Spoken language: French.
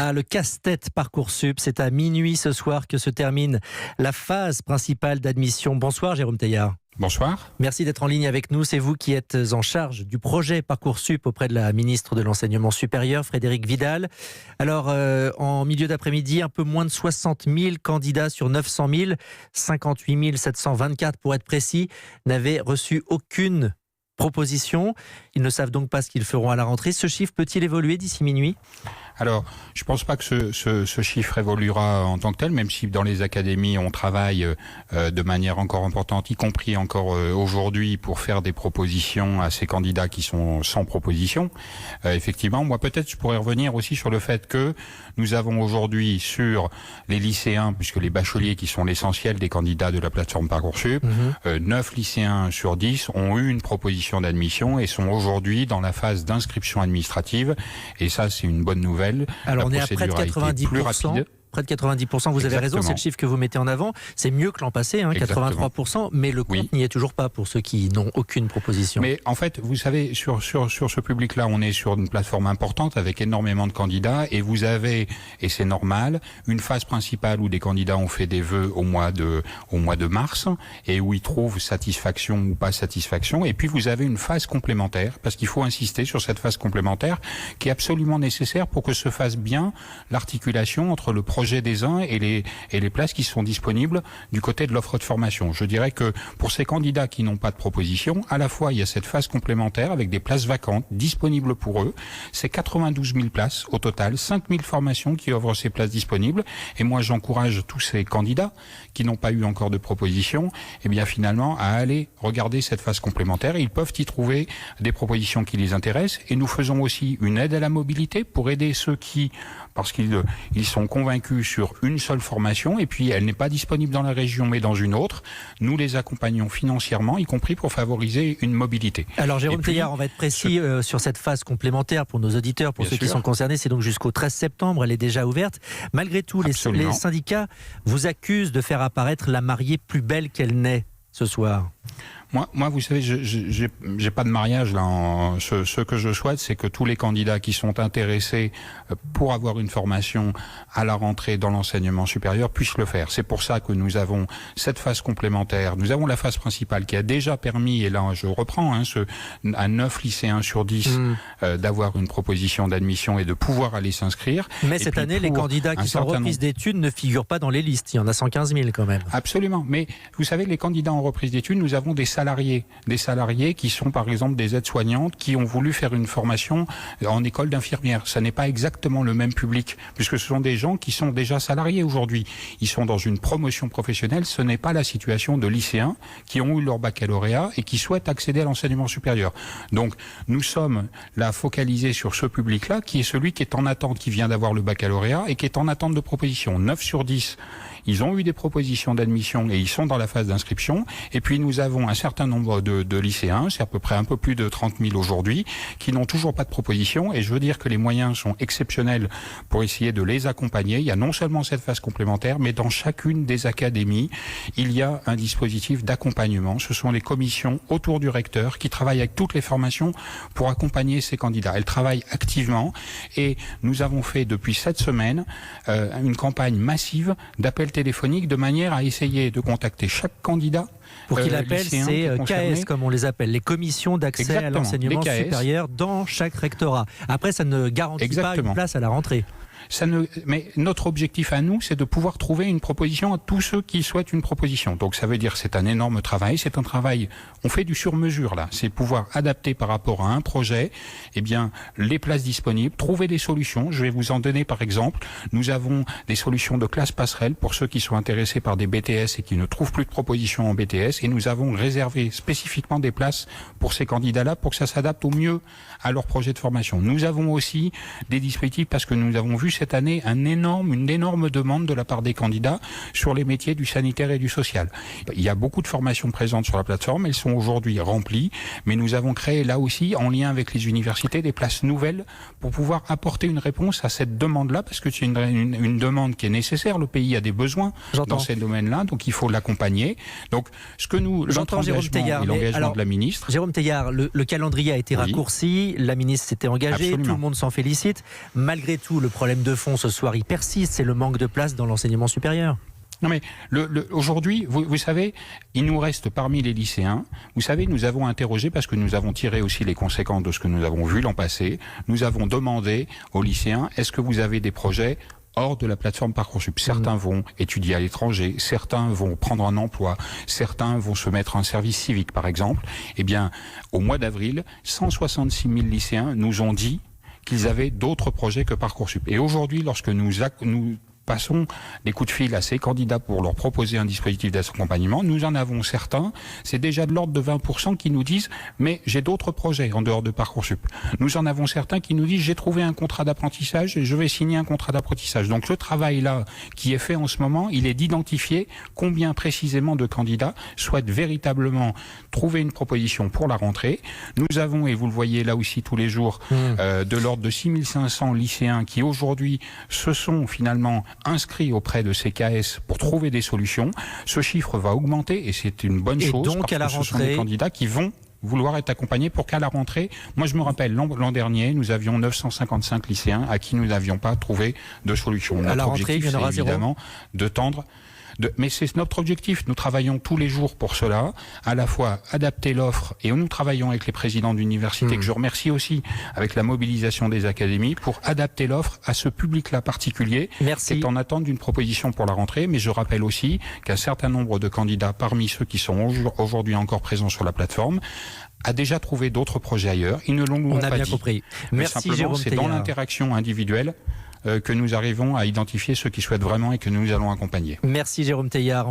Ah, le casse-tête Parcoursup, c'est à minuit ce soir que se termine la phase principale d'admission. Bonsoir Jérôme Teilhard. Bonsoir. Merci d'être en ligne avec nous. C'est vous qui êtes en charge du projet Parcoursup auprès de la ministre de l'Enseignement supérieur, Frédérique Vidal. Alors, en milieu d'après-midi, un peu moins de 60 000 candidats sur 900 000, 58 724 pour être précis, n'avaient reçu aucune proposition. Ils ne savent donc pas ce qu'ils feront à la rentrée. Ce chiffre peut-il évoluer d'ici minuit ? Alors, je ne pense pas que ce chiffre évoluera en tant que tel, même si dans les académies, on travaille de manière encore importante, y compris encore aujourd'hui, pour faire des propositions à ces candidats qui sont sans proposition. Effectivement, moi peut-être je pourrais revenir aussi sur le fait que nous avons aujourd'hui sur les lycéens, puisque les bacheliers qui sont l'essentiel des candidats de la plateforme Parcoursup, 9 lycéens sur 10 ont eu une proposition d'admission et sont aujourd'hui dans la phase d'inscription administrative. Et ça, c'est une bonne nouvelle. Alors on est à près de 90%. Près de 90%, vous avez raison, c'est le chiffre que vous mettez en avant. C'est mieux que l'an passé, 83%, mais le compte n'y est toujours pas pour ceux qui n'ont aucune proposition. Mais en fait, vous savez, sur ce public-là, on est sur une plateforme importante avec énormément de candidats et vous avez, et c'est normal, une phase principale où des candidats ont fait des vœux au mois de mars et où ils trouvent satisfaction ou pas satisfaction. Et puis vous avez une phase complémentaire, parce qu'il faut insister sur cette phase complémentaire qui est absolument nécessaire pour que se fasse bien l'articulation entre le projet des uns et les places qui sont disponibles du côté de l'offre de formation. Je dirais que pour ces candidats qui n'ont pas de proposition, à la fois il y a cette phase complémentaire avec des places vacantes disponibles pour eux. C'est 92 000 places au total, 5 000 formations qui offrent ces places disponibles. Et moi j'encourage tous ces candidats qui n'ont pas eu encore de proposition, eh bien finalement à aller regarder cette phase complémentaire. Ils peuvent y trouver des propositions qui les intéressent. Et nous faisons aussi une aide à la mobilité pour aider ceux qui, parce qu'ils sont convaincus sur une seule formation et puis elle n'est pas disponible dans la région mais dans une autre, nous les accompagnons financièrement, y compris pour favoriser une mobilité. Alors Jérôme Teilhard, on va être précis sur cette phase complémentaire pour nos auditeurs, pour ceux qui sont concernés, c'est donc jusqu'au 13 septembre, elle est déjà ouverte. Malgré tout, les syndicats vous accusent de faire apparaître la mariée plus belle qu'elle n'est ce soir. Moi, vous savez, j'ai pas de mariage là. Ce que je souhaite, c'est que tous les candidats qui sont intéressés pour avoir une formation à la rentrée dans l'enseignement supérieur puissent le faire. C'est pour ça que nous avons cette phase complémentaire. Nous avons la phase principale qui a déjà permis, et là je reprends, à 9 lycéens sur 10 d'avoir une proposition d'admission et de pouvoir aller s'inscrire. Mais cette année, les candidats qui sont en reprise d'études ne figurent pas dans les listes. Il y en a 115 000 quand même. Absolument. Mais vous savez, les candidats en reprise d'études, nous avons des salariés qui sont par exemple des aides-soignantes qui ont voulu faire une formation en école d'infirmière. Ça n'est pas exactement le même public, puisque ce sont des gens qui sont déjà salariés aujourd'hui. Ils sont dans une promotion professionnelle, ce n'est pas la situation de lycéens qui ont eu leur baccalauréat et qui souhaitent accéder à l'enseignement supérieur. Donc nous sommes là focalisés sur ce public-là, qui est celui qui est en attente, qui vient d'avoir le baccalauréat et qui est en attente de proposition. 9 sur 10, ils ont eu des propositions d'admission et ils sont dans la phase d'inscription. Et puis nous avons un certain nombre de lycéens, c'est à peu près un peu plus de 30 000 aujourd'hui, qui n'ont toujours pas de proposition. Et je veux dire que les moyens sont exceptionnels pour essayer de les accompagner. Il y a non seulement cette phase complémentaire, mais dans chacune des académies, il y a un dispositif d'accompagnement. Ce sont les commissions autour du recteur qui travaillent avec toutes les formations pour accompagner ces candidats. Elles travaillent activement et nous avons fait depuis cette semaine une campagne massive d'appels téléphoniques de manière à essayer de contacter chaque candidat. Pour qu'il appelle, c'est KS comme on les appelle, les commissions d'accès à l'enseignement supérieur dans chaque rectorat. Après, ça ne garantit pas une place à la rentrée. Mais notre objectif à nous, c'est de pouvoir trouver une proposition à tous ceux qui souhaitent une proposition. Donc ça veut dire c'est un énorme travail, c'est un travail, on fait du sur-mesure là, c'est pouvoir adapter par rapport à un projet, les places disponibles, trouver des solutions. Je vais vous en donner par exemple, nous avons des solutions de classe passerelle pour ceux qui sont intéressés par des BTS et qui ne trouvent plus de propositions en BTS, et nous avons réservé spécifiquement des places pour ces candidats-là pour que ça s'adapte au mieux à leur projet de formation. Nous avons aussi des dispositifs parce que nous avons vu cette année une énorme demande de la part des candidats sur les métiers du sanitaire et du social. Il y a beaucoup de formations présentes sur la plateforme, elles sont aujourd'hui remplies, mais nous avons créé là aussi, en lien avec les universités, des places nouvelles pour pouvoir apporter une réponse à cette demande-là, parce que c'est une demande qui est nécessaire. Le pays a des besoins dans ces domaines-là, donc il faut l'accompagner. Donc, ce que notre engagement et l'engagement de la ministre... Jérôme Teilhard, le calendrier a été raccourci, la ministre s'était engagée, tout le monde s'en félicite. Malgré tout, le problème de de fond ce soir, il persiste, c'est le manque de place dans l'enseignement supérieur. Non mais aujourd'hui, vous savez, il nous reste parmi les lycéens, vous savez, nous avons interrogé, parce que nous avons tiré aussi les conséquences de ce que nous avons vu l'an passé, nous avons demandé aux lycéens, est-ce que vous avez des projets hors de la plateforme Parcoursup? Certains vont étudier à l'étranger, certains vont prendre un emploi, certains vont se mettre en service civique par exemple. Eh bien, au mois d'avril, 166 000 lycéens nous ont dit qu'ils avaient d'autres projets que Parcoursup. Et aujourd'hui, lorsque nous passons des coups de fil à ces candidats pour leur proposer un dispositif d'accompagnement, nous en avons certains, c'est déjà de l'ordre de 20% qui nous disent « mais j'ai d'autres projets en dehors de Parcoursup ». Nous en avons certains qui nous disent « j'ai trouvé un contrat d'apprentissage et je vais signer un contrat d'apprentissage ». Donc le travail là qui est fait en ce moment, il est d'identifier combien précisément de candidats souhaitent véritablement trouver une proposition pour la rentrée. Nous avons, et vous le voyez là aussi tous les jours, de l'ordre de 6500 lycéens qui aujourd'hui se sont finalement inscrits auprès de CKS pour trouver des solutions. Ce chiffre va augmenter et c'est une bonne chose, donc, parce à la que ce rentrée, sont des candidats qui vont vouloir être accompagnés pour qu'à la rentrée, moi je me rappelle l'an dernier, nous avions 955 lycéens à qui nous n'avions pas trouvé de solution. À la rentrée, il y en aura zéro. Évidemment de tendre. Mais c'est notre objectif. Nous travaillons tous les jours pour cela, à la fois adapter l'offre, et nous travaillons avec les présidents d'université, que je remercie aussi, avec la mobilisation des académies, pour adapter l'offre à ce public-là particulier, qui est en attente d'une proposition pour la rentrée. Mais je rappelle aussi qu'un certain nombre de candidats, parmi ceux qui sont aujourd'hui encore présents sur la plateforme, a déjà trouvé d'autres projets ailleurs. Ils ne l'ont pas dit. On a bien compris. Merci Jérôme C'est dans l'interaction individuelle que nous arrivons à identifier ceux qui souhaitent vraiment et que nous allons accompagner. Merci Jérôme Teilhard.